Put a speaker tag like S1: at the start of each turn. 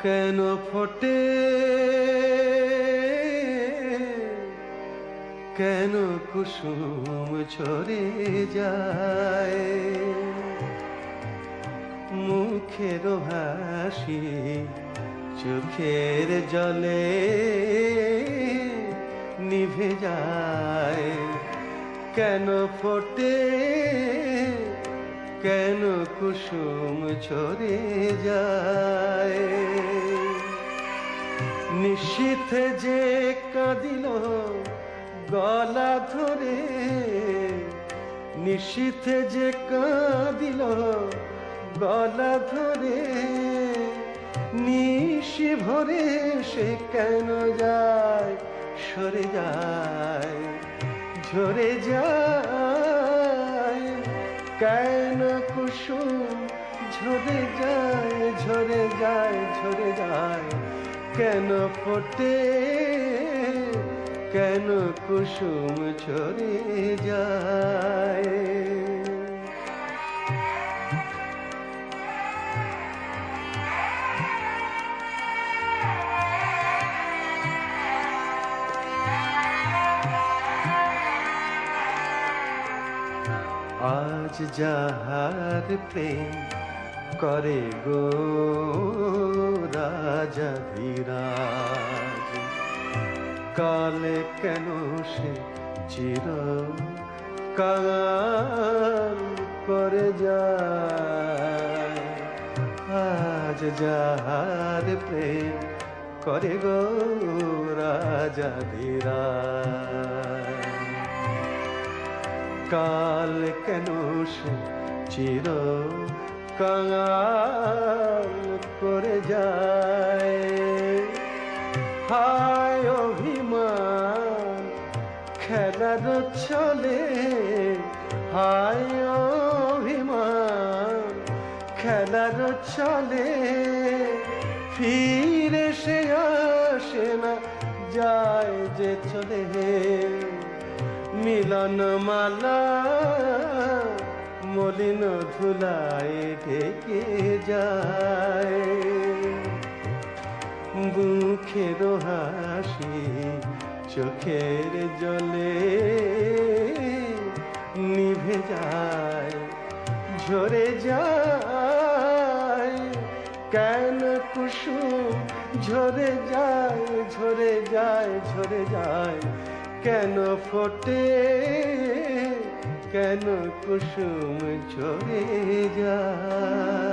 S1: কেন ফোটে, কেন কুসুম ঝরে যায়, মুখের হাসি চোখের জলে নিভে যায়। কেন ফোটে, কেন কুসুম ঝরে যায়। নিশীথে যে কাঁদিল গলা ধরে, নিশীথে যে কাঁদিল গলা ধরে, নিশি ভরে সে কেন যায়, সরে যায়, ঝরে যায়। কেন কুসুম ঝরে যায়, ঝরে যায়, ঝরে যায়। কেন ফোটে, কেন কুসুম ঝরে যায়। আজ যাহার প্রেম করে গো রাজা ধীরাজ, কালে কেন সে চির কাল করে যায়। আজ যাহার প্রেম করে গো রাজা ধীরাজ, কাল কেন সে চির কাল করে যায়। হায় অভিমান খেলার ছলে, হায় অভিমান খেলার ছলে, ফিরে সে আসে না, যায় যে চলে। মিলন মালা মলিন ধুলায় ঢেকে যায়, মুখের হাসি চোখের জলে নিভে যায়, ঝরে যায়। কেন কুসুম ঝরে যায়, ঝরে যায়, ঝরে যায়। কেন ফোটে, কেন কুসুম ঝরে যায়।